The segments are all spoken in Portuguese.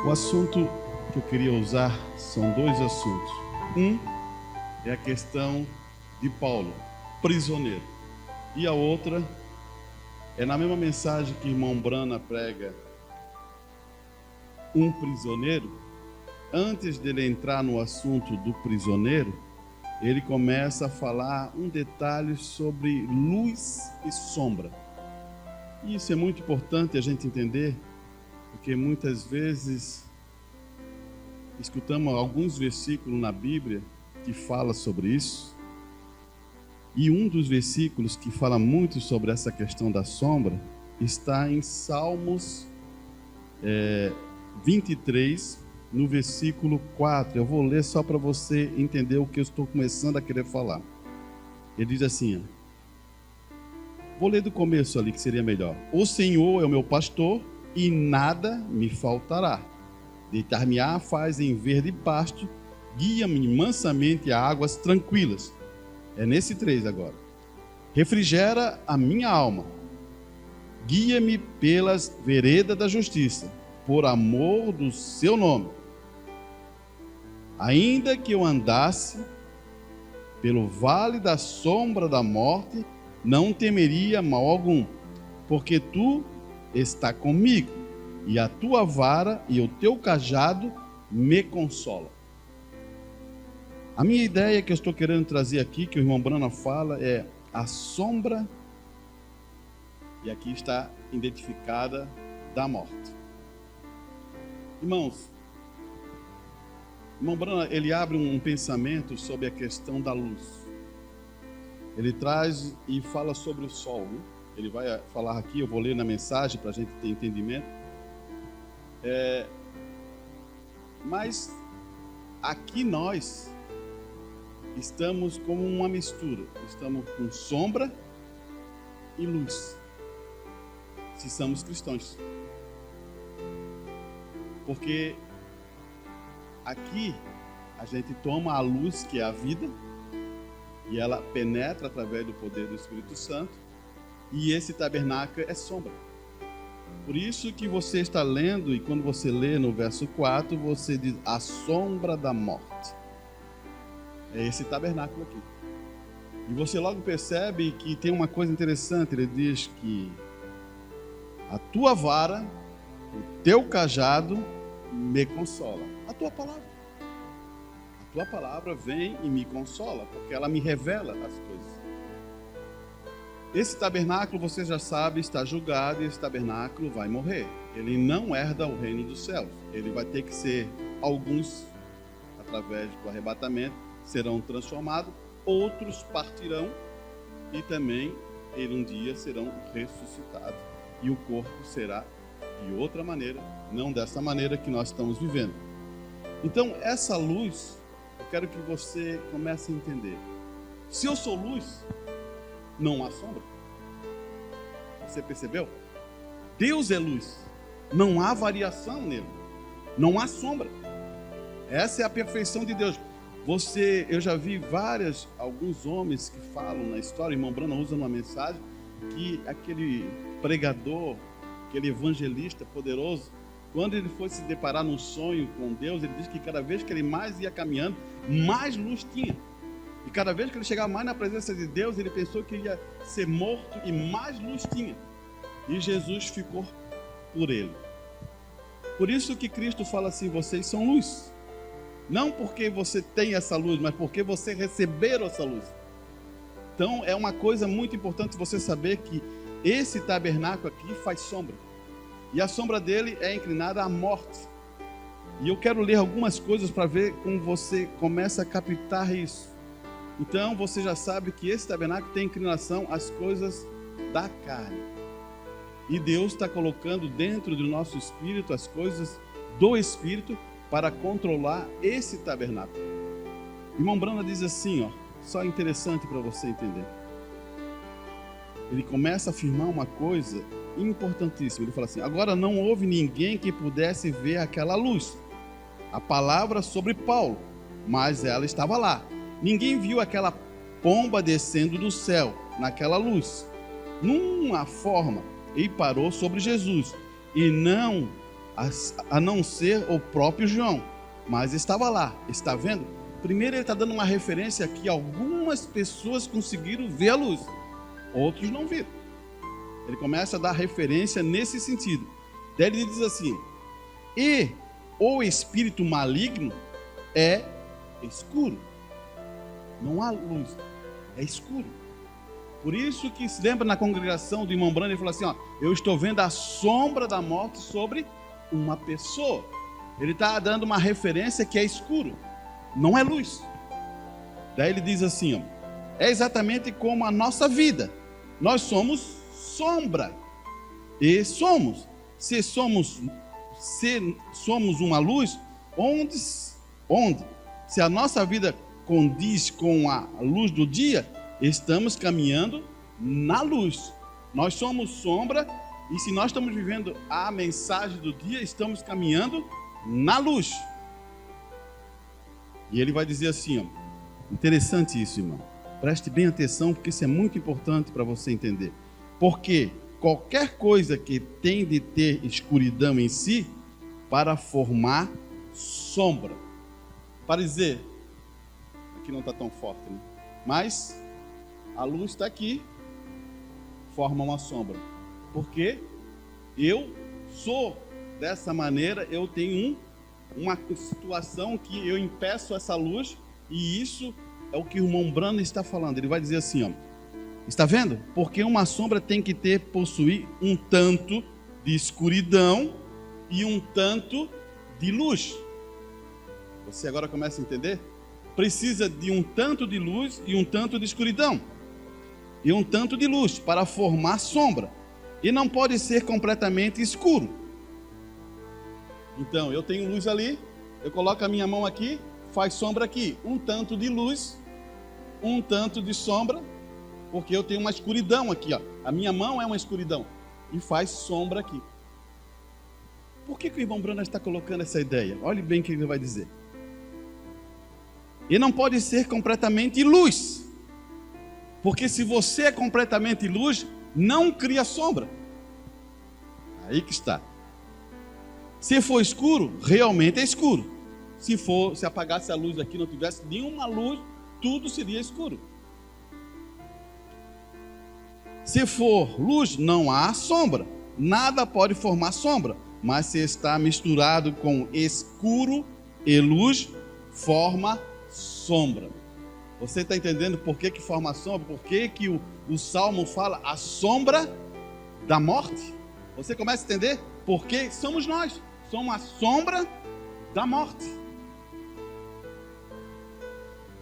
O assunto que eu queria usar são dois assuntos. Um é a questão de Paulo, prisioneiro. E a outra é na mesma mensagem que o irmão Brana prega, um prisioneiro. Antes dele entrar no assunto do prisioneiro, ele começa a falar um detalhe sobre luz e sombra. E isso é muito importante a gente entender, porque muitas vezes escutamos alguns versículos na Bíblia que fala sobre isso. E um dos versículos que fala muito sobre essa questão da sombra está em Salmos 23, no versículo 4. Eu vou ler só para você entender o que eu estou começando a querer falar. Ele diz assim, vou ler do começo ali, que seria melhor. O Senhor é o meu pastor e nada me faltará. Deitar-me-á faz em verde pasto, guia-me mansamente a águas tranquilas. É nesse 3 agora. Refrigera a minha alma. Guia-me pelas veredas da justiça, por amor do seu nome. Ainda que eu andasse pelo vale da sombra da morte, não temeria mal algum, porque tu está comigo, e a tua vara e o teu cajado me consolam. A minha ideia que eu estou querendo trazer aqui, que o irmão Brana fala, é a sombra, e aqui está identificada, da morte. Irmãos, o irmão Brana, ele abre um pensamento sobre a questão da luz. Ele traz e fala sobre o sol, né? Ele vai falar aqui, eu vou ler na mensagem para a gente ter entendimento. Mas aqui nós estamos como uma mistura. Estamos com sombra e luz, se somos cristãos. Porque aqui a gente toma a luz, que é a vida, e ela penetra através do poder do Espírito Santo, e esse tabernáculo é sombra. Por isso que você está lendo, e quando você lê no verso 4, você diz a sombra da morte. É esse tabernáculo aqui. E você logo percebe que tem uma coisa interessante. Ele diz que a tua vara, o teu cajado me consola. A tua palavra vem e me consola, porque ela me revela as coisas. Esse tabernáculo, você já sabe, está julgado, e esse tabernáculo vai morrer. Ele não herda o reino dos céus. Ele vai ter que ser, alguns, através do arrebatamento, serão transformados, outros partirão, e também, ele um dia serão ressuscitados. E o corpo será de outra maneira, não dessa maneira que nós estamos vivendo. Então, essa luz, eu quero que você comece a entender. Se eu sou luz, não há sombra. Você percebeu? Deus é luz. Não há variação nele. Não há sombra. Essa é a perfeição de Deus. Eu já vi alguns homens que falam na história, o irmão Brana usa numa mensagem, que aquele pregador, aquele evangelista poderoso, quando ele foi se deparar num sonho com Deus, ele diz que cada vez que ele mais ia caminhando, mais luz tinha. E cada vez que ele chegava mais na presença de Deus, ele pensou que ia ser morto e mais luz tinha. E Jesus ficou por ele. Por isso que Cristo fala assim, vocês são luz. Não porque você tem essa luz, mas porque você receberam essa luz. Então é uma coisa muito importante você saber que esse tabernáculo aqui faz sombra. E a sombra dele é inclinada à morte. E eu quero ler algumas coisas para ver como você começa a captar isso. Então você já sabe que esse tabernáculo tem inclinação às coisas da carne. E Deus está colocando dentro do nosso espírito as coisas do espírito para controlar esse tabernáculo. Irmão Brana diz assim, só interessante para você entender. Ele começa a afirmar uma coisa importantíssima. Ele fala assim, agora não houve ninguém que pudesse ver aquela luz. A palavra sobre Paulo, mas ela estava lá. Ninguém viu aquela pomba descendo do céu, naquela luz, numa forma, e parou sobre Jesus. E não a não ser o próprio João, mas estava lá, está vendo? Primeiro ele está dando uma referência que algumas pessoas conseguiram ver a luz, outros não viram. Ele começa a dar referência nesse sentido. Daí ele diz assim: e o espírito maligno é escuro, não há luz, é escuro. Por isso que se lembra na congregação do irmão Brando, ele falou assim: ó, eu estou vendo a sombra da morte sobre uma pessoa. Ele está dando uma referência que é escuro, não é luz. Daí ele diz assim, ó, é exatamente como a nossa vida. Nós somos sombra. E somos. Se somos uma luz, onde? Se a nossa vida condiz com a luz do dia, estamos caminhando na luz. Nós somos sombra, e se nós estamos vivendo a mensagem do dia, estamos caminhando na luz. E ele vai dizer assim, ó, interessante isso, irmão. Preste bem atenção, porque isso é muito importante para você entender. Porque qualquer coisa que tem de ter escuridão em si, para formar sombra. Para dizer, aqui não está tão forte, né? Mas a luz está aqui, forma uma sombra. Porque eu sou dessa maneira, eu tenho uma situação que eu impeço essa luz, e isso é o que o irmão Brando está falando. Ele vai dizer assim, ó, está vendo? Porque uma sombra tem que possuir um tanto de escuridão e um tanto de luz. Você agora começa a entender? Precisa de um tanto de luz e um tanto de escuridão. E um tanto de luz para formar sombra. E não pode ser completamente escuro. Então, eu tenho luz ali, eu coloco a minha mão aqui, faz sombra aqui. Um tanto de luz, um tanto de sombra, porque eu tenho uma escuridão aqui, ó. A minha mão é uma escuridão e faz sombra aqui. Por que o irmão Brando está colocando essa ideia? Olhe bem o que ele vai dizer. E não pode ser completamente luz, porque se você é completamente luz, não cria sombra. Aí que está. Se for escuro, realmente é escuro. Se apagasse a luz aqui, não tivesse nenhuma luz, tudo seria escuro. Se for luz, não há sombra. Nada pode formar sombra. Mas se está misturado com escuro e luz, forma sombra. Você está entendendo por que forma sombra? Por que o Salmo fala a sombra da morte? Você começa a entender? Porque somos nós. Somos a sombra da morte.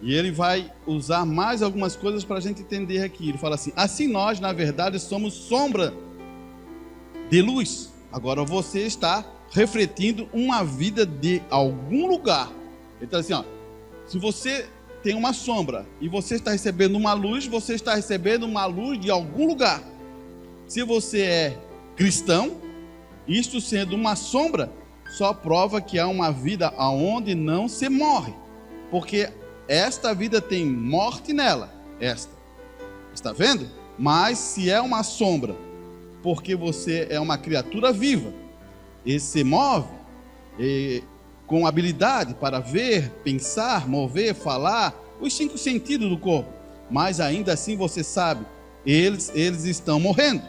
E ele vai usar mais algumas coisas para a gente entender aqui. Ele fala assim: assim nós, na verdade, somos sombra de luz. Agora você está refletindo uma vida de algum lugar. Então assim, ó, se você tem uma sombra e você está recebendo uma luz, você está recebendo uma luz de algum lugar. Se você é cristão, isto sendo uma sombra, só prova que há uma vida aonde não se morre. Porque esta vida tem morte nela, está vendo? Mas se é uma sombra, porque você é uma criatura viva, e se move com habilidade para ver, pensar, mover, falar, os 5 sentidos do corpo, mas ainda assim você sabe, eles estão morrendo.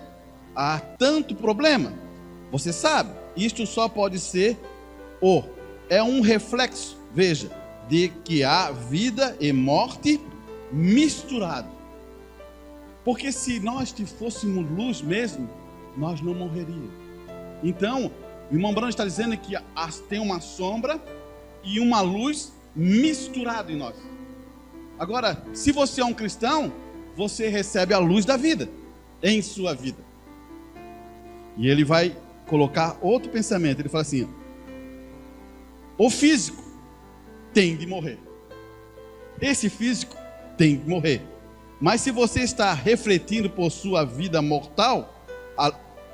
Há tanto problema, você sabe, isto só pode ser é um reflexo, veja, de que há vida e morte misturado. Porque se nós fôssemos luz mesmo, nós não morreríamos. Então, o irmão Brando está dizendo que tem uma sombra e uma luz misturado em nós. Agora, se você é um cristão, você recebe a luz da vida em sua vida. E ele vai colocar outro pensamento. Ele fala assim: o físico tem de morrer. Esse físico tem de morrer. Mas se você está refletindo por sua vida mortal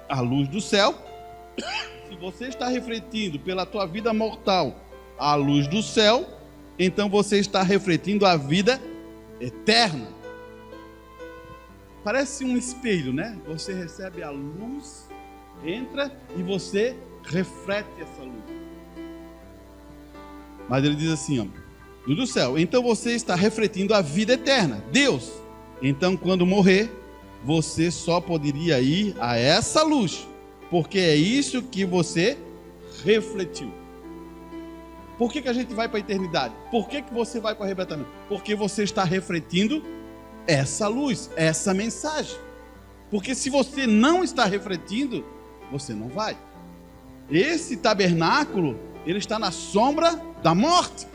a luz do céu, se você está refletindo pela tua vida mortal a luz do céu, então você está refletindo a vida eterna. Parece um espelho, né? Você recebe a luz, entra e você reflete essa luz. Mas ele diz assim, ó, luz do céu, então você está refletindo a vida eterna, Deus. Então quando morrer, você só poderia ir a essa luz, porque é isso que você refletiu. Por que a gente vai para a eternidade? Por que você vai para o arrebatamento? Porque você está refletindo essa luz, essa mensagem. Porque se você não está refletindo, você não vai. Esse tabernáculo, ele está na sombra da morte.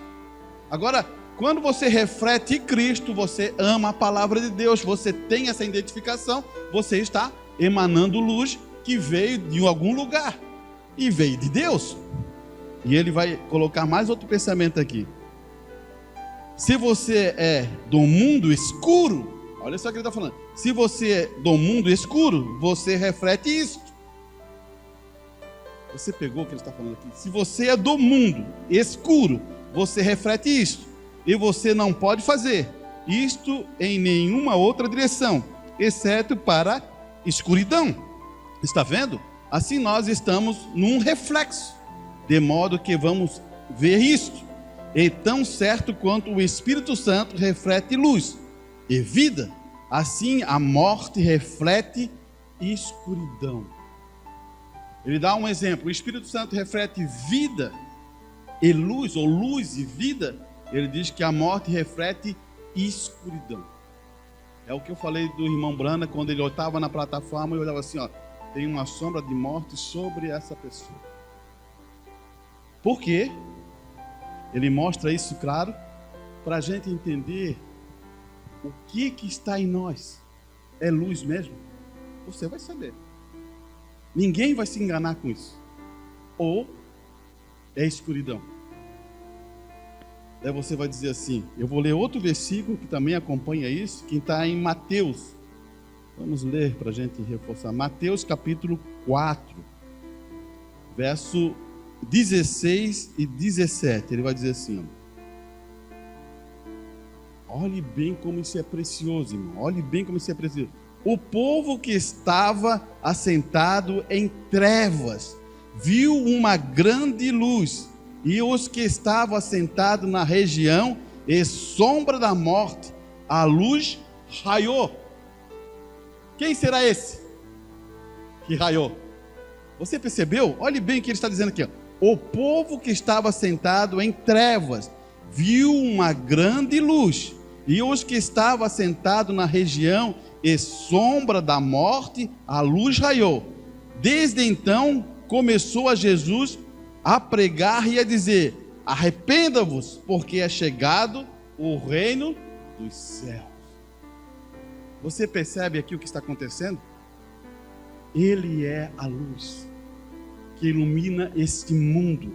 Agora, quando você reflete Cristo, você ama a palavra de Deus, você tem essa identificação, você está emanando luz que veio de algum lugar e veio de Deus. E ele vai colocar mais outro pensamento aqui. Se você é do mundo escuro, olha só o que ele está falando. Se você é do mundo escuro, você reflete isso. Você pegou o que ele está falando aqui? Se você é do mundo escuro, você reflete isso. E você não pode fazer isto em nenhuma outra direção, exceto para a escuridão. Está vendo? Assim nós estamos num reflexo, de modo que vamos ver isto. E tão certo quanto o Espírito Santo reflete luz e vida, assim a morte reflete escuridão. Ele dá um exemplo. O Espírito Santo reflete vida e luz, ou luz e vida. Ele diz que a morte reflete escuridão. É o que eu falei do irmão Brana, quando ele estava na plataforma e olhava assim, ó, tem uma sombra de morte sobre essa pessoa. Por quê? Ele mostra isso, claro, para a gente entender o que está em nós. É luz mesmo? Você vai saber. Ninguém vai se enganar com isso. Ou é escuridão. Aí você vai dizer assim, eu vou ler outro versículo que também acompanha isso, que está em Mateus. Vamos ler para a gente reforçar. Mateus capítulo 4, verso 16 e 17. Ele vai dizer assim, ó, olhe bem como isso é precioso, irmão. Olhe bem como isso é precioso. O povo que estava assentado em trevas viu uma grande luz, e os que estavam assentados na região e sombra da morte, a luz raiou. Quem será esse que raiou? Você percebeu? Olhe bem o que ele está dizendo aqui, ó. O povo que estava sentado em trevas viu uma grande luz, e os que estavam assentados na região e sombra da morte, a luz raiou. Desde então começou a Jesus a pregar e a dizer: arrependa-vos, porque é chegado o reino dos céus. Você percebe aqui o que está acontecendo? Ele é a luz que ilumina este mundo.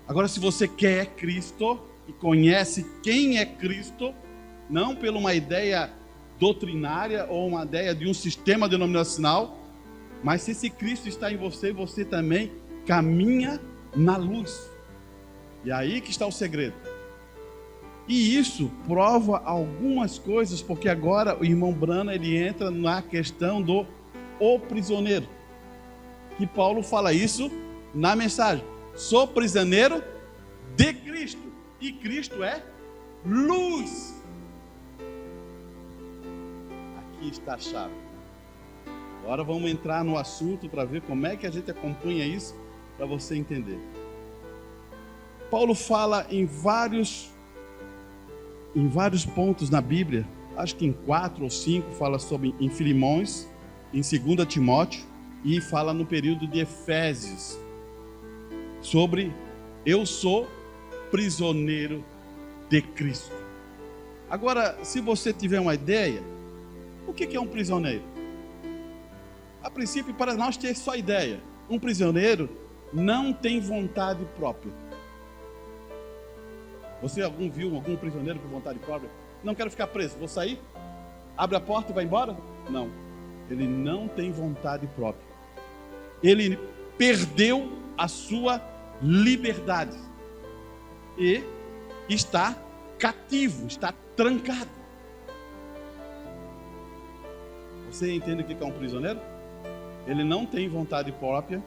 Agora, se você quer Cristo e conhece quem é Cristo, não por uma ideia doutrinária ou uma ideia de um sistema denominacional, mas se esse Cristo está em você, você também caminha na luz. E aí que está o segredo. E isso prova algumas coisas, porque agora o irmão Brana, ele entra na questão do o prisioneiro. Que Paulo fala isso na mensagem. Sou prisioneiro de Cristo. E Cristo é luz. Aqui está a chave. Agora vamos entrar no assunto para ver como é que a gente acompanha isso, para você entender. Paulo fala em vários pontos na Bíblia, acho que em 4 ou 5, fala sobre em Filemões, em 2 Timóteo, e fala no período de Efésios, sobre eu sou prisioneiro de Cristo. Agora, se você tiver uma ideia, o que é um prisioneiro? A princípio, para nós ter só ideia, um prisioneiro não tem vontade própria. Você viu algum prisioneiro com vontade própria? Não quero ficar preso, vou sair? Abre a porta e vai embora? Não. Ele não tem vontade própria. Ele perdeu a sua liberdade. E está cativo, está trancado. Você entende o que é um prisioneiro? Ele não tem vontade própria.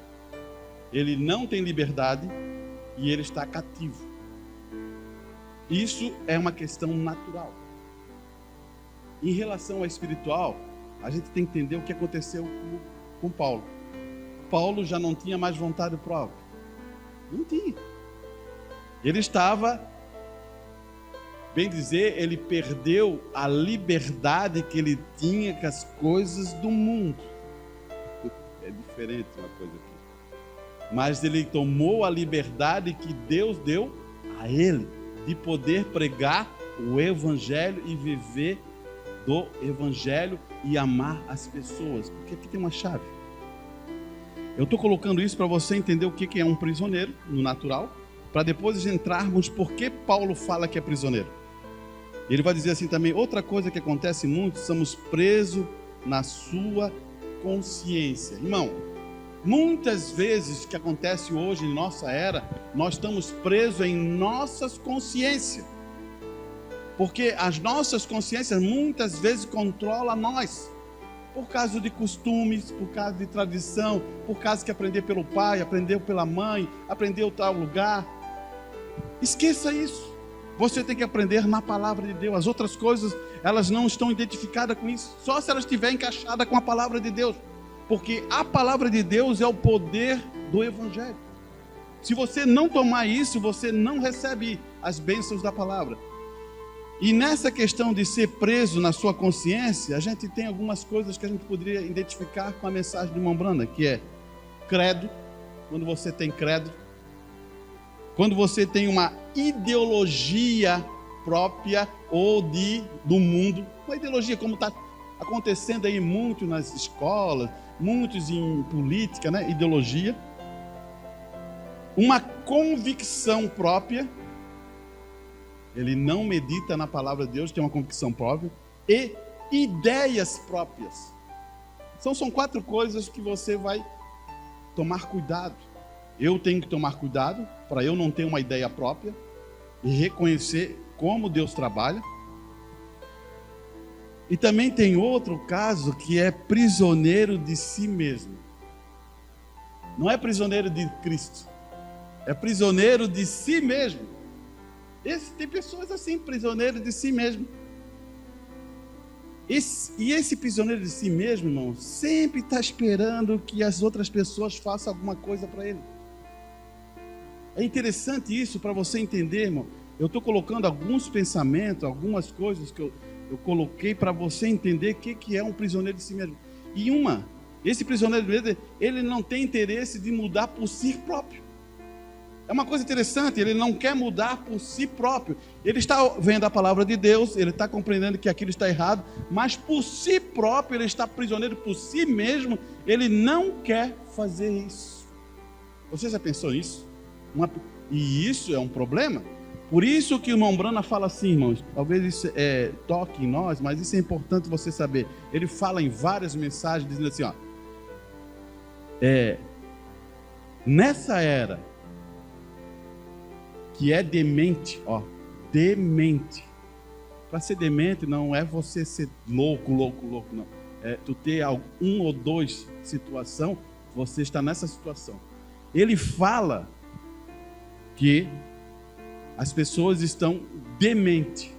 ele não tem liberdade e ele está cativo. Isso é uma questão natural. Em relação ao espiritual, a gente tem que entender o que aconteceu com Paulo. Paulo já não tinha mais vontade própria. Não tinha. Ele estava, bem dizer, ele perdeu a liberdade que ele tinha com as coisas do mundo. É diferente uma coisa aqui. Mas ele tomou a liberdade que Deus deu a ele, de poder pregar o Evangelho e viver do Evangelho e amar as pessoas. Porque aqui tem uma chave. Eu estou colocando isso para você entender o que é um prisioneiro no natural, para depois entrarmos por que Paulo fala que é prisioneiro. Ele vai dizer assim também, outra coisa que acontece muito, somos presos na sua consciência. Irmão, muitas vezes que acontece hoje em nossa era, nós estamos presos em nossas consciências. Porque as nossas consciências muitas vezes controlam nós. Por causa de costumes, por causa de tradição, por causa que aprendeu pelo pai, aprendeu pela mãe, aprendeu tal lugar. Esqueça isso. Você tem que aprender na palavra de Deus. As outras coisas, elas não estão identificadas com isso. Só se elas estiverem encaixadas com a palavra de Deus. Porque a palavra de Deus é o poder do Evangelho. Se você não tomar isso, você não recebe as bênçãos da palavra. E nessa questão de ser preso na sua consciência, a gente tem algumas coisas que a gente poderia identificar com a mensagem de irmão Branda, que é credo, quando você tem credo, quando você tem uma ideologia própria ou do mundo, uma ideologia como está acontecendo aí muito nas escolas, muitos em política, né? Ideologia, uma convicção própria. Ele não medita na palavra de Deus, tem uma convicção própria, e ideias próprias. São 4 coisas que você vai tomar cuidado. Eu tenho que tomar cuidado para eu não ter uma ideia própria e reconhecer como Deus trabalha. E também tem outro caso que é prisioneiro de si mesmo. Não é prisioneiro de Cristo, é prisioneiro de si mesmo. Tem pessoas assim, prisioneiros de si mesmo. Esse prisioneiro de si mesmo, irmão, sempre está esperando que as outras pessoas façam alguma coisa para ele. É interessante isso para você entender, irmão. Eu estou colocando alguns pensamentos, algumas coisas que eu coloquei para você entender o que é um prisioneiro de si mesmo. E esse prisioneiro de si mesmo, ele não tem interesse de mudar por si próprio. É uma coisa interessante, ele não quer mudar por si próprio. Ele está vendo a palavra de Deus, ele está compreendendo que aquilo está errado, mas por si próprio, ele está prisioneiro por si mesmo, ele não quer fazer isso. Você já pensou nisso? E isso é um problema? Por isso que o irmão Brana fala assim, irmãos, talvez isso toque em nós, mas isso é importante você saber. Ele fala em várias mensagens, dizendo assim, ó, nessa era, que é demente, demente. Para ser demente não é você ser louco, não. É tu ter um ou dois situação, você está nessa situação. Ele fala que as pessoas estão dementes.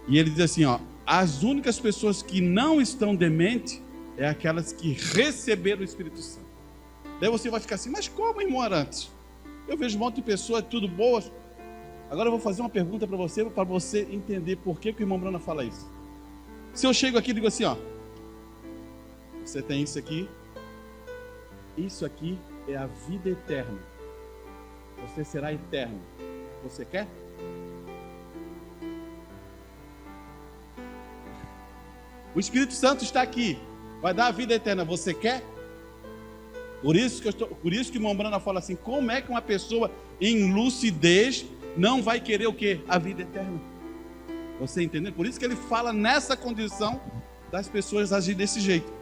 E ele diz assim, as únicas pessoas que não estão dementes é aquelas que receberam o Espírito Santo. Daí você vai ficar assim, mas como, irmão Arantes? Eu vejo um monte de pessoas, tudo boas. Agora eu vou fazer uma pergunta para você entender por que o irmão Brana fala isso. Se eu chego aqui e digo assim, você tem isso aqui é a vida eterna. Você será eterno. Você quer? O Espírito Santo está aqui, vai dar a vida eterna. Você quer? Por isso que o irmão Brana fala assim, como é que uma pessoa em lucidez não vai querer o quê? A vida eterna. Você entendeu? Por isso que ele fala nessa condição das pessoas agir desse jeito.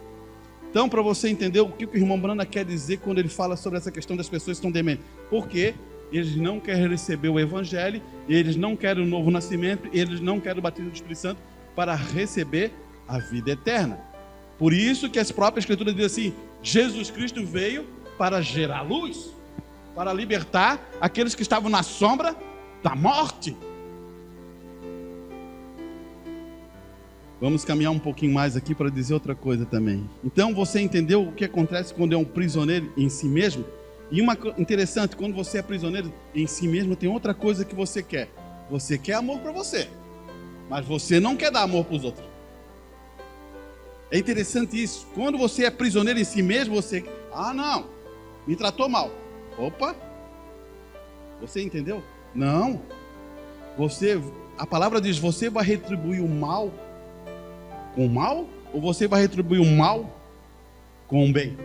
Então, para você entender o que o irmão Brana quer dizer quando ele fala sobre essa questão das pessoas que estão dementes. Porque eles não querem receber o Evangelho, eles não querem o novo nascimento, eles não querem o batismo do Espírito Santo para receber a vida eterna. Por isso que as próprias Escrituras dizem assim, Jesus Cristo veio para gerar luz, para libertar aqueles que estavam na sombra da morte. Vamos caminhar um pouquinho mais aqui para dizer outra coisa também. Então você entendeu o que acontece quando é um prisioneiro em si mesmo? E uma coisa interessante, quando você é prisioneiro em si mesmo, tem outra coisa que você quer. Você quer amor para você, mas você não quer dar amor para os outros. É interessante isso. Quando você é prisioneiro em si mesmo, você... não, me tratou mal. Opa! Você entendeu? Não. A palavra diz, você vai retribuir o mal com o mal? Ou você vai retribuir o mal com o bem?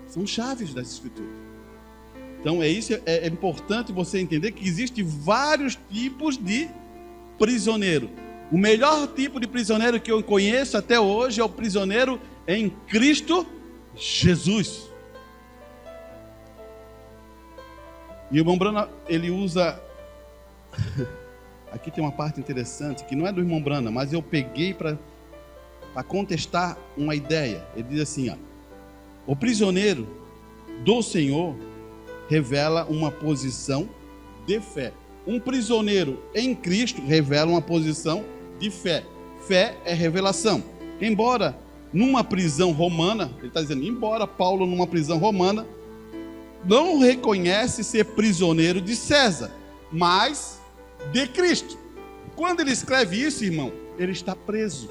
São chaves das Escrituras. Então é importante você entender que existem vários tipos de prisioneiro. O melhor tipo de prisioneiro que eu conheço até hoje é o prisioneiro em Cristo Jesus. E o irmão Brana, ele usa... Aqui tem uma parte interessante, que não é do irmão Brana, mas eu peguei para contestar uma ideia. Ele diz assim, o prisioneiro do Senhor revela uma posição de fé. Um prisioneiro em Cristo revela uma posição de fé. Fé é revelação. Embora numa prisão romana, ele está dizendo, embora Paulo numa prisão romana, não reconhece ser prisioneiro de César, mas de Cristo. Quando ele escreve isso, irmão, ele está preso.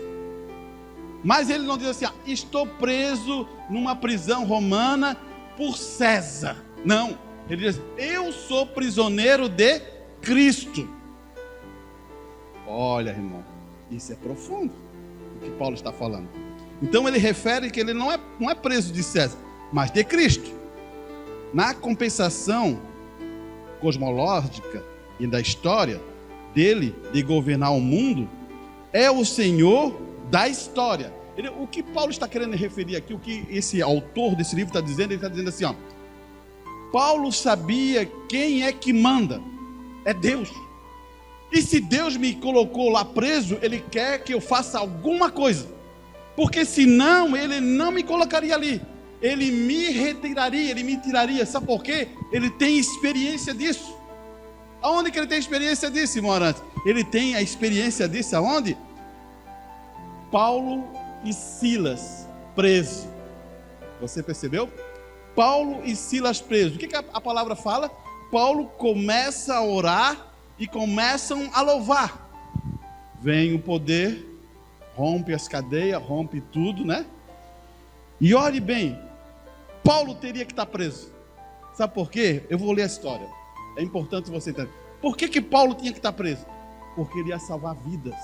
Mas ele não diz assim, estou preso numa prisão romana por César. Não, ele diz, eu sou prisioneiro de Cristo. Olha, irmão, isso é profundo, o que Paulo está falando. Então ele refere que ele não é preso de César, mas de Cristo. Na compensação cosmológica e da história dele de governar o mundo, é o Senhor da história. O que Paulo está querendo referir aqui, o que esse autor desse livro está dizendo, ele está dizendo assim, Paulo sabia quem é que manda, é Deus. E se Deus me colocou lá preso, Ele quer que eu faça alguma coisa, porque senão Ele não me colocaria ali, Ele me retiraria, Ele me tiraria. Sabe por quê? Ele tem experiência disso. Aonde que ele tem experiência disso, irmão Arantes? Ele tem a experiência disso aonde? Paulo e Silas presos. Você percebeu? Paulo e Silas presos. O que a palavra fala? Paulo começa a orar e começam a louvar. Vem o poder, rompe as cadeias, rompe tudo, né? E olhe bem, Paulo teria que estar preso. Sabe por quê? Eu vou ler a história. É importante você entender. Por que Paulo tinha que estar preso? Porque ele ia salvar vidas.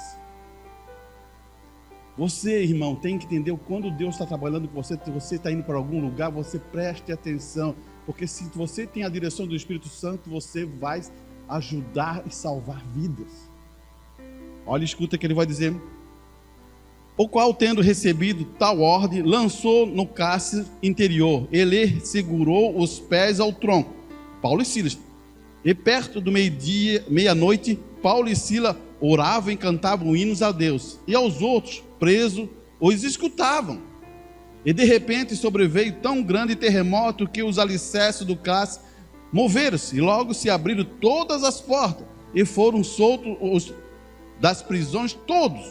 Você, irmão, tem que entender quando Deus está trabalhando com você, se você está indo para algum lugar, você preste atenção. Porque se você tem a direção do Espírito Santo, você vai ajudar e salvar vidas. Olha, escuta que ele vai dizer. O qual, tendo recebido tal ordem, lançou no cárcere interior. Ele segurou os pés ao tronco. Paulo e Silas. E perto do meio-dia, meia-noite, Paulo e Silas oravam e cantavam hinos a Deus. E aos outros, presos, os escutavam. E de repente sobreveio tão grande terremoto que os alicerces do cárcere moveram-se. E logo se abriram todas as portas. E foram soltos das prisões todos.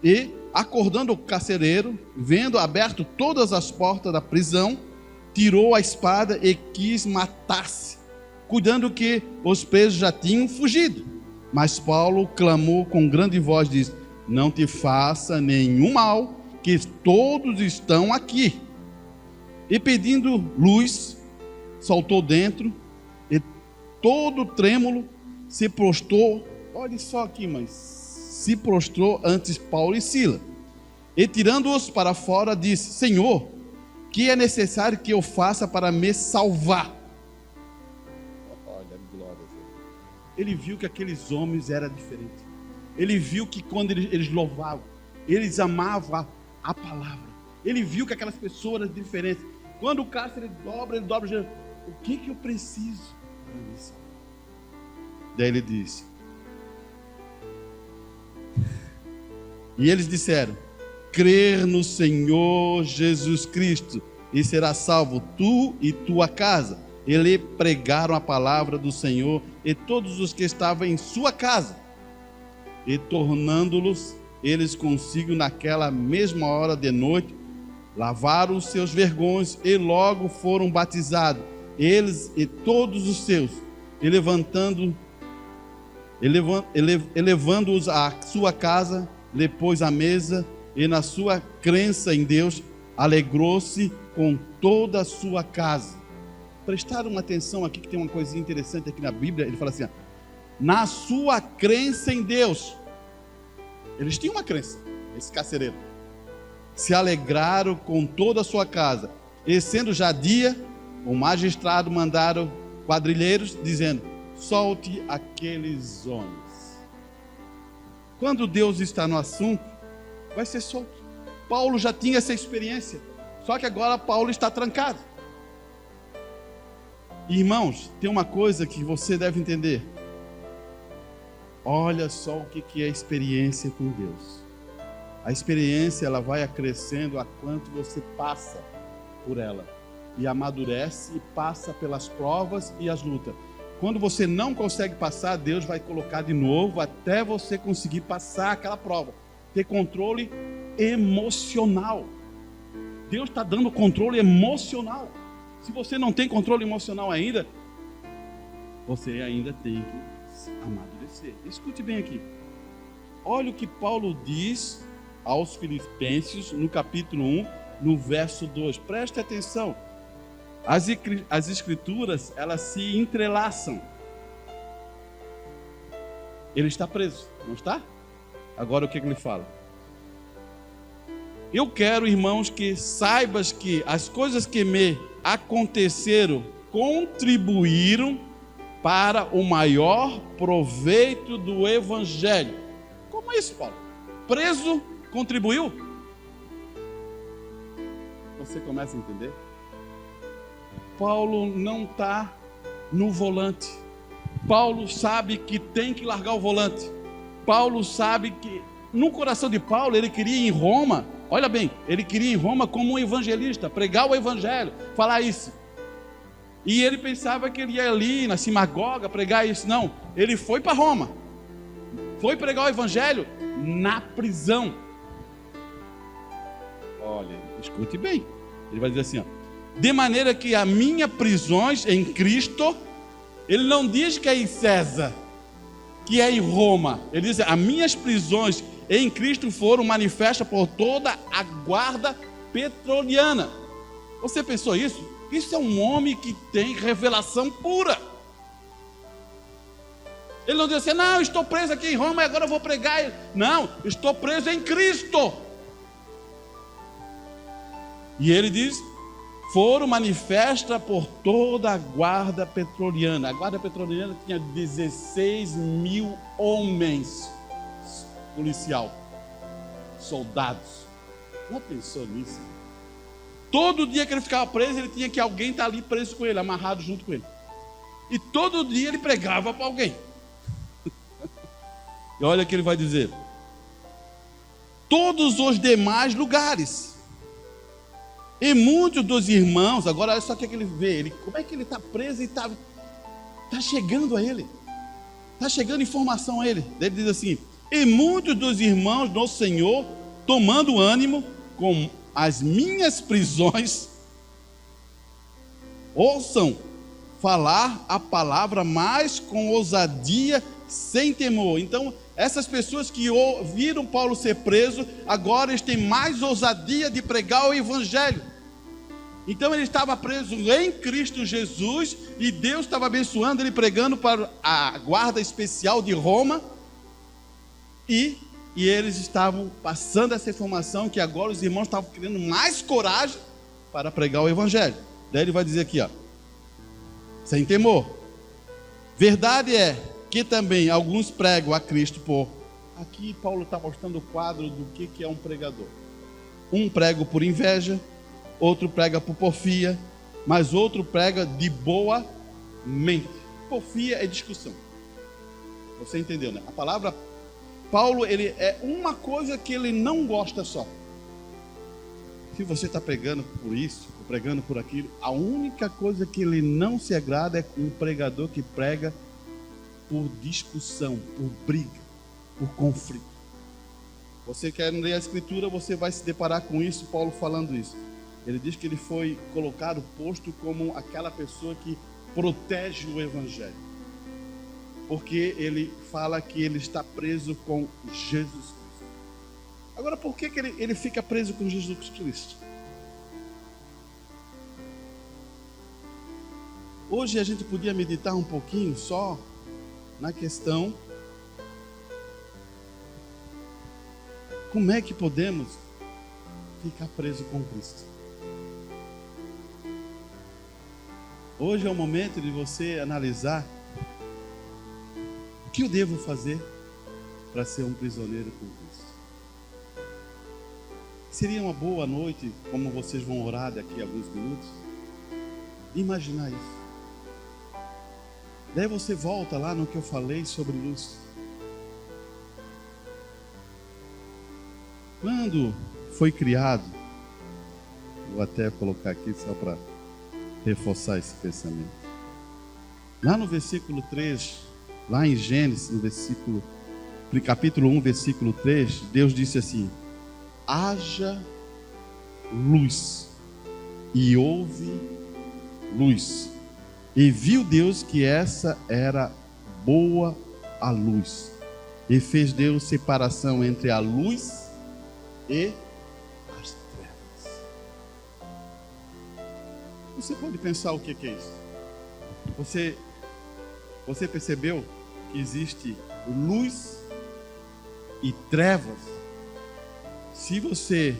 E acordando o carcereiro, vendo aberto todas as portas da prisão, tirou a espada e quis matar-se, cuidando que os presos já tinham fugido. Mas Paulo clamou com grande voz, diz: não te faça nenhum mal, que todos estão aqui. E pedindo luz, saltou dentro, e todo trêmulo se prostrou. Olha só aqui, mas se prostrou antes Paulo e Silas. E tirando-os para fora, disse: Senhor, que é necessário que eu faça para me salvar? Olha, glória a Deus. Ele viu que aqueles homens eram diferentes. Ele viu que quando eles louvavam, eles amavam a palavra. Ele viu que aquelas pessoas eram diferentes. Quando o cárcere ele dobra, o que eu preciso para me salvar? Daí ele disse, e eles disseram: crer no Senhor Jesus Cristo e serás salvo, tu e tua casa. Ele pregaram a palavra do Senhor e todos os que estavam em sua casa, e tornando-los eles consigo naquela mesma hora de noite, lavaram os seus vergões e logo foram batizados, eles e todos os seus, elevando-os à sua casa, lhe pôs à mesa, e na sua crença em Deus, alegrou-se com toda a sua casa. Prestaram uma atenção aqui, que tem uma coisinha interessante aqui na Bíblia. Ele fala assim, na sua crença em Deus. Eles tinham uma crença, esse carcereiro. Se alegraram com toda a sua casa. E sendo já dia, o magistrado mandaram quadrilheiros, dizendo, solte aqueles homens. Quando Deus está no assunto, vai ser solto. Paulo já tinha essa experiência, só que agora Paulo está trancado. Irmãos, tem uma coisa que você deve entender. Olha só o que é a experiência com Deus. A experiência, ela vai crescendo a quanto você passa por ela, e amadurece e passa pelas provas e as lutas. Quando você não consegue passar, Deus vai colocar de novo até você conseguir passar aquela prova. Ter controle emocional. Deus está dando controle emocional. Se você não tem controle emocional ainda, você ainda tem que amadurecer. Escute bem aqui. Olha o que Paulo diz aos Filipenses no capítulo 1, no verso 2. Preste atenção. As escrituras, elas se entrelaçam. Ele está preso, não está? Agora o que ele fala? Eu quero, irmãos, que saibas que as coisas que me aconteceram contribuíram para o maior proveito do Evangelho. Como é isso, Paulo? Preso contribuiu? Você começa a entender? Paulo não está no volante. Paulo sabe que tem que largar o volante. Paulo sabe que, no coração de Paulo, ele queria ir em Roma. Olha bem, ele queria ir em Roma como um evangelista, pregar o evangelho, falar isso. E ele pensava que ele ia ali na sinagoga pregar isso. Não, ele foi para Roma. Foi pregar o evangelho na prisão. Olha, escute bem. Ele vai dizer assim, de maneira que as minhas prisões em Cristo, ele não diz que é em César, que é em Roma. Ele diz, as minhas prisões em Cristo foram manifestas por toda a guarda pretoriana. Você pensou isso? Isso é um homem que tem revelação pura. Ele não diz assim, não, estou preso aqui em Roma e agora eu vou pregar. Não, estou preso em Cristo. E ele diz, foram manifestas por toda a guarda pretoriana. A guarda pretoriana tinha 16 mil homens policial, soldados. Já pensou nisso? Todo dia que ele ficava preso, ele tinha que alguém estar ali preso com ele, amarrado junto com ele. E todo dia ele pregava para alguém. E olha o que ele vai dizer. Todos os demais lugares. E muitos dos irmãos, agora olha só o que ele vê. Como é que ele está preso e está chegando a ele. Está chegando informação a ele. Ele diz assim, e muitos dos irmãos do Senhor, tomando ânimo com as minhas prisões, ouçam falar a palavra mais com ousadia, sem temor. Então, essas pessoas que viram Paulo ser preso, agora eles têm mais ousadia de pregar o evangelho. Então ele estava preso em Cristo Jesus, e Deus estava abençoando ele, pregando para a guarda especial de Roma, e eles estavam passando essa informação, que agora os irmãos estavam criando mais coragem para pregar o evangelho. Daí ele vai dizer aqui, sem temor. Verdade é que também alguns pregam a Cristo por... Aqui Paulo está mostrando o quadro do que é um pregador. Um prega por inveja, outro prega por porfia, mas outro prega de boa mente. Porfia é discussão. Você entendeu, né? A palavra Paulo, ele é uma coisa que ele não gosta só. Se você está pregando por isso, por pregando por aquilo. A única coisa que ele não se agrada é um pregador que prega por discussão, por briga, por conflito. Você quer ler a Escritura, você vai se deparar com isso, Paulo falando isso. Ele diz que ele foi colocado, posto como aquela pessoa que protege o Evangelho. Porque ele fala que ele está preso com Jesus Cristo. Agora, por que ele fica preso com Jesus Cristo? Hoje a gente podia meditar um pouquinho só na questão: como é que podemos ficar preso com Cristo? Hoje é o momento de você analisar o que eu devo fazer para ser um prisioneiro com Cristo. Seria uma boa noite, como vocês vão orar daqui a alguns minutos, imaginar isso. Daí você volta lá no que eu falei sobre luz. Quando foi criado, vou até colocar aqui só para reforçar esse pensamento. Lá no versículo 3, lá em Gênesis, no capítulo 1, versículo 3, Deus disse assim: haja luz, e houve luz. E viu Deus que essa era boa a luz. E fez Deus separação entre a luz e as trevas. Você pode pensar o que é isso? Você percebeu que existe luz e trevas? Se você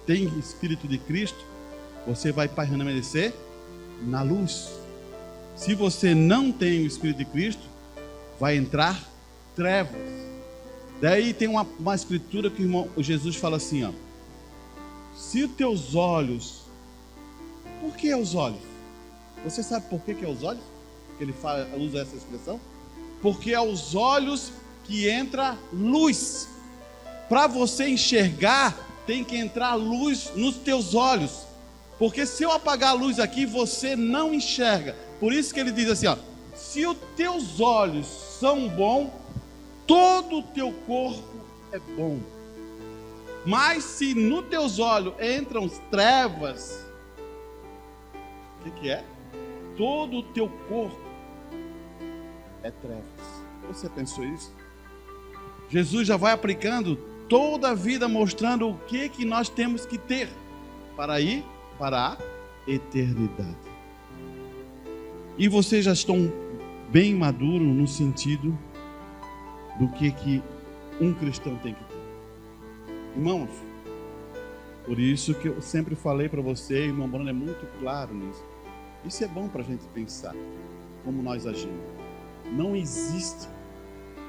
tem o Espírito de Cristo, você vai permanecer na luz. Se você não tem o Espírito de Cristo, vai entrar trevas. Daí tem uma escritura que o Jesus fala assim, ó: se os teus olhos... Por que os olhos? Você sabe por que é os olhos? Que ele usa essa expressão? Porque é os olhos que entra luz. Para você enxergar, tem que entrar luz nos teus olhos. Porque se eu apagar a luz aqui, você não enxerga. Por isso que ele diz assim, ó: se os teus olhos são bons, todo o teu corpo é bom. Mas se nos teus olhos entram trevas, o que é? Todo o teu corpo é trevas. Você pensou isso? Jesus já vai aplicando toda a vida, mostrando o que nós temos que ter para ir para a eternidade. E vocês já estão bem maduros no sentido do que um cristão tem que ter. Irmãos, por isso que eu sempre falei para você, irmão Bruno é muito claro nisso. Isso é bom para a gente pensar como nós agimos. Não existe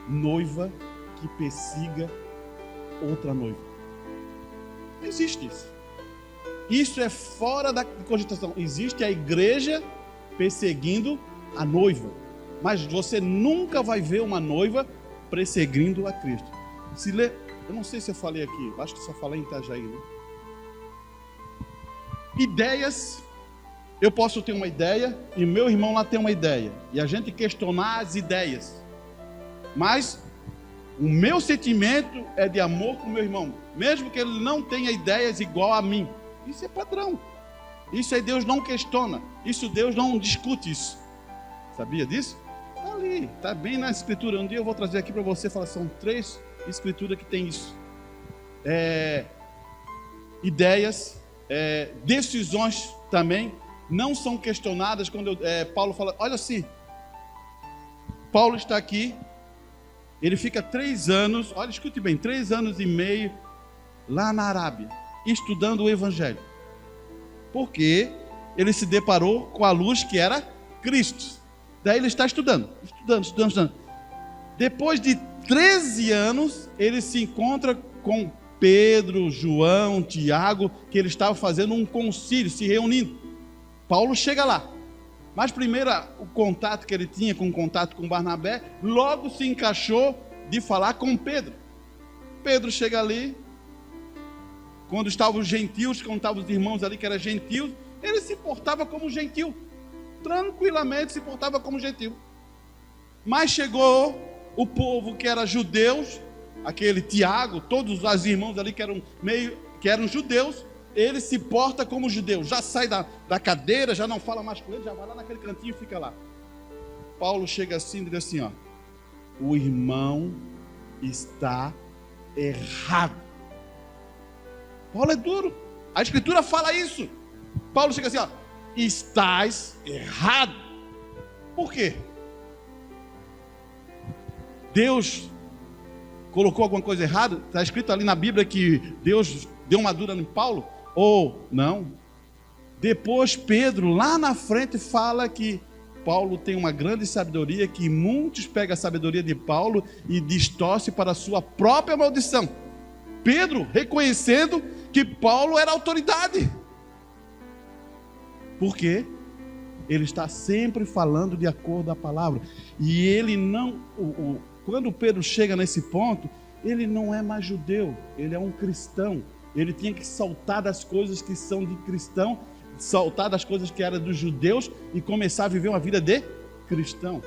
noiva que persiga outra noiva. Não existe isso. Isso é fora da cogitação. Existe a igreja perseguindo a noiva, mas você nunca vai ver uma noiva perseguindo a Cristo. Se lê, eu não sei se eu falei aqui, acho que só falei em Itajaí, né? Ideias, eu posso ter uma ideia e meu irmão lá tem uma ideia, e a gente questionar as ideias, mas o meu sentimento é de amor com meu irmão, mesmo que ele não tenha ideias igual a mim. Isso é padrão. Isso aí Deus não questiona. Isso Deus não discute isso. Sabia disso? Está ali, está bem na escritura. Um dia eu vou trazer aqui para você, falar, são 3 escrituras que tem isso. Ideias, decisões também não são questionadas. Quando Paulo fala, olha assim, Paulo está aqui, ele fica 3 anos, olha, escute bem, 3 anos e meio lá na Arábia, estudando o Evangelho. Porque ele se deparou com a luz que era Cristo. Daí ele está estudando. Depois de 13 anos, ele se encontra com Pedro, João, Tiago, que ele estava fazendo um concílio, se reunindo. Paulo chega lá. Mas primeiro, o contato que ele tinha com Barnabé, logo se encaixou de falar com Pedro. Pedro chega ali, quando estavam os gentios, quando estavam os irmãos ali que eram gentios, Ele se portava como gentil. Tranquilamente se portava como gentil. Mas chegou o povo que era judeus, aquele Tiago, todos os irmãos ali que eram judeus, ele se porta como judeu, já sai da cadeira, já não fala mais com ele, já vai lá naquele cantinho e fica lá. Paulo chega assim e diz assim, ó, o irmão está errado. Paulo é duro, a escritura fala isso. Paulo chega assim, ó, estás errado. Por quê? Deus colocou alguma coisa errada? Está escrito ali na Bíblia que Deus deu uma dura em Paulo? Ou não? Depois Pedro, lá na frente, fala que Paulo tem uma grande sabedoria, que muitos pegam a sabedoria de Paulo e distorcem para a sua própria maldição. Pedro reconhecendo que Paulo era autoridade. Por quê? Ele está sempre falando de acordo com a palavra. E ele não... Quando Pedro chega nesse ponto, ele não é mais judeu, ele é um cristão. Ele tinha que saltar das coisas que são de cristão, saltar das coisas que eram dos judeus e começar a viver uma vida de cristão.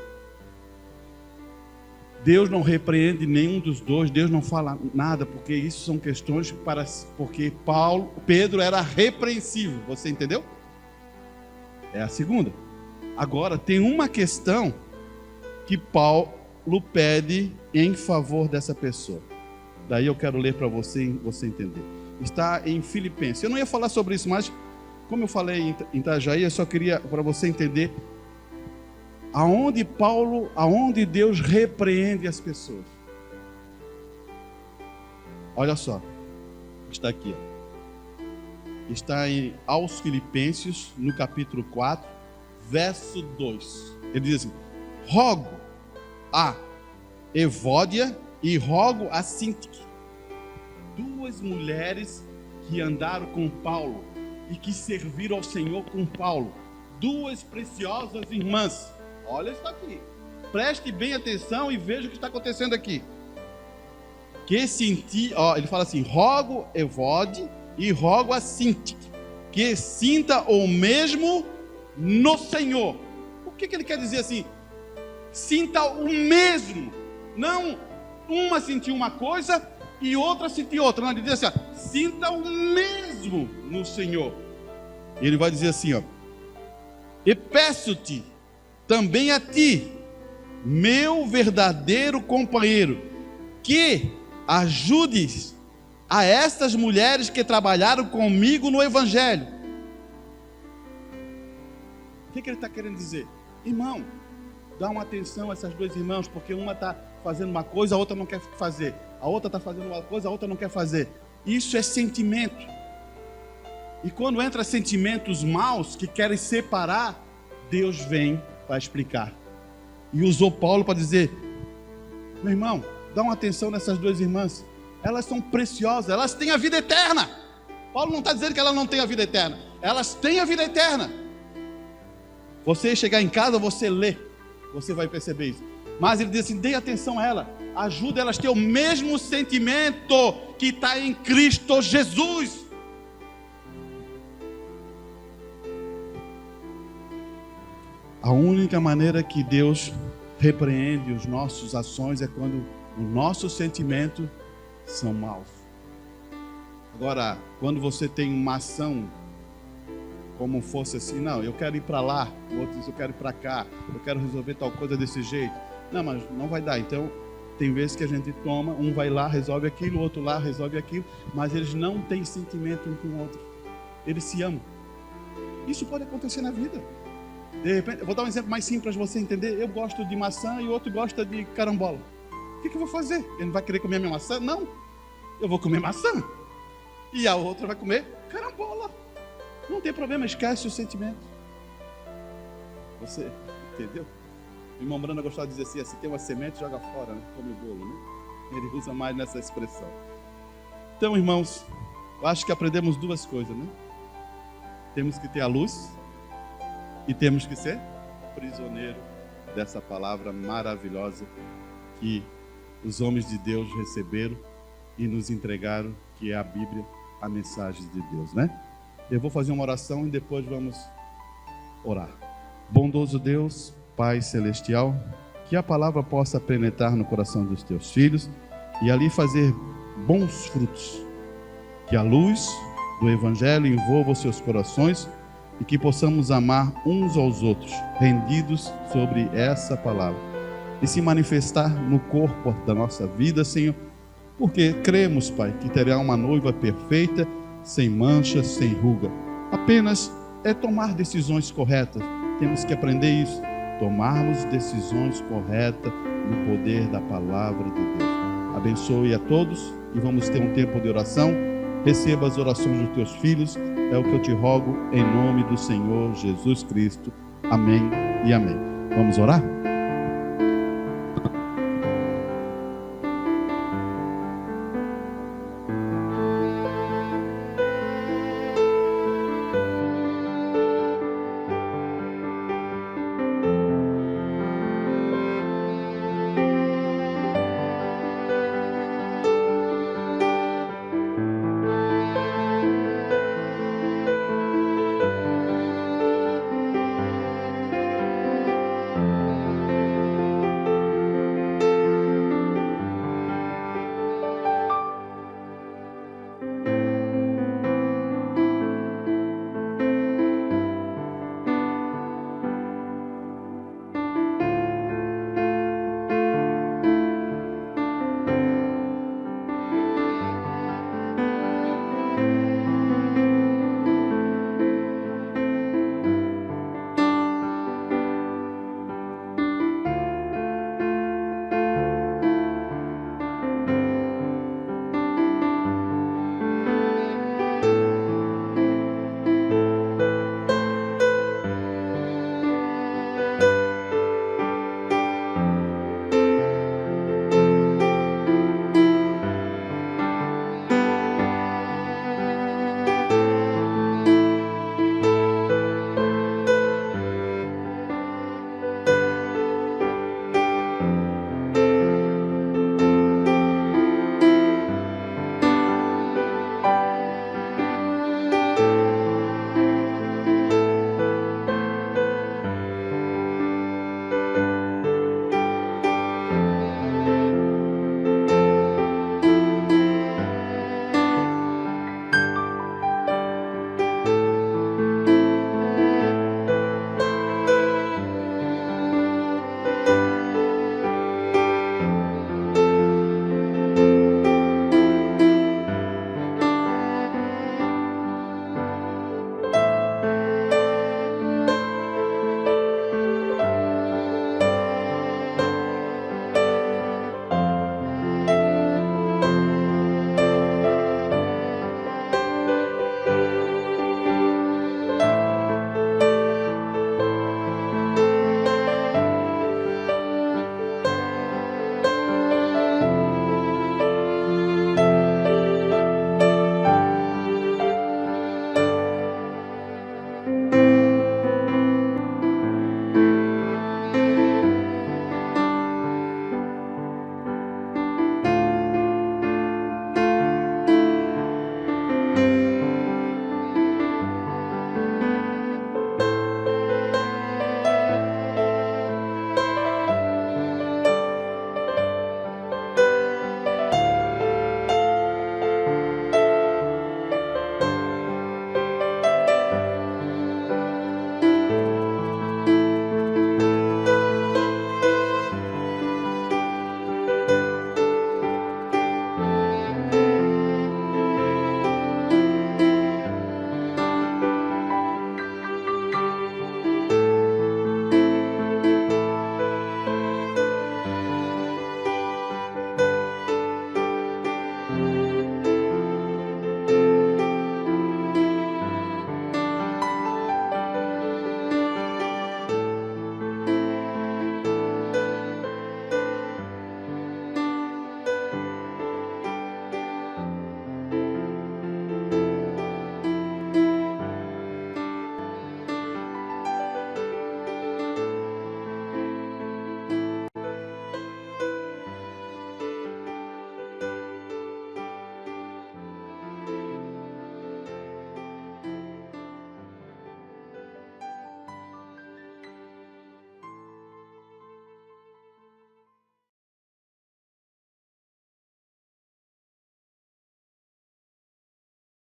Deus não repreende nenhum dos dois, Deus não fala nada, porque isso são questões porque Pedro era repreensível, você entendeu? É a segunda. Agora, tem uma questão que Paulo pede em favor dessa pessoa. Daí eu quero ler para você entender. Está em Filipenses. Eu não ia falar sobre isso, mas como eu falei em Itajaí, eu só queria para você entender aonde Deus repreende as pessoas. Olha só, está aqui, ó. Está aos Filipenses, no capítulo 4, verso 2. Ele diz assim: rogo a Evódia e rogo a Sintique, duas mulheres que andaram com Paulo e que serviram ao Senhor com Paulo, duas preciosas irmãs. Olha isso aqui, preste bem atenção e veja o que está acontecendo aqui. Ele fala assim: rogo Evódia e rogo a Sintique, que sinta o mesmo no Senhor. O que ele quer dizer assim? Sinta o mesmo, não uma sentiu uma coisa e outra sentiu outra. Não, ele diz assim, ó, sinta o mesmo no Senhor. Ele vai dizer assim, ó: e peço-te também a ti, meu verdadeiro companheiro, que ajudes a estas mulheres que trabalharam comigo no Evangelho. O que ele está querendo dizer? Irmão, dá uma atenção a essas duas irmãs, porque uma está fazendo uma coisa, a outra não quer fazer. A outra está fazendo uma coisa, a outra não quer fazer. Isso é sentimento. E quando entra sentimentos maus que querem separar, Deus vem para explicar. E usou Paulo para dizer: meu irmão, dá uma atenção nessas duas irmãs. Elas são preciosas, elas têm a vida eterna. Paulo não está dizendo que elas não têm a vida eterna. Elas têm a vida eterna. Você chegar em casa, você lê, você vai perceber isso. Mas ele diz assim: dê atenção a ela, ajuda elas a ter o mesmo sentimento que está em Cristo Jesus. A única maneira que Deus repreende os nossos ações é quando os nossos sentimentos são maus. Agora, quando você tem uma ação como fosse assim, não, eu quero ir para lá, o outro diz, eu quero ir para cá, eu quero resolver tal coisa desse jeito. Não, mas não vai dar. Então, tem vezes que a gente toma, um vai lá, resolve aquilo, o outro lá, resolve aquilo, mas eles não têm sentimento um com o outro. Eles se amam. Isso pode acontecer na vida. De repente, eu vou dar um exemplo mais simples para você entender. Eu gosto de maçã e o outro gosta de carambola. O que eu vou fazer? Ele não vai querer comer a minha maçã? Não. Eu vou comer maçã. E a outra vai comer carambola. Não tem problema, esquece o sentimento. Você entendeu? O irmão Brana gostava de dizer assim: se tem uma semente, joga fora, né? Come o bolo, né? Ele usa mais nessa expressão. Então, irmãos, eu acho que aprendemos duas coisas, né? Temos que ter a luz e temos que ser prisioneiro dessa palavra maravilhosa que os homens de Deus receberam e nos entregaram, que é a Bíblia, a mensagem de Deus, né? Eu vou fazer uma oração e depois vamos orar. Bondoso Deus, Pai Celestial, que a palavra possa penetrar no coração dos teus filhos e ali fazer bons frutos. Que a luz do Evangelho envolva os seus corações e que possamos amar uns aos outros, rendidos sobre essa palavra, e se manifestar no corpo da nossa vida, Senhor, porque cremos, Pai, que terá uma noiva perfeita, sem mancha, sem ruga. Apenas é tomar decisões corretas. Temos que aprender isso, tomarmos decisões corretas no poder da palavra de Deus. Abençoe a todos e vamos ter um tempo de oração. Receba as orações dos teus filhos, é o que eu te rogo, em nome do Senhor Jesus Cristo. Amém e amém. Vamos orar?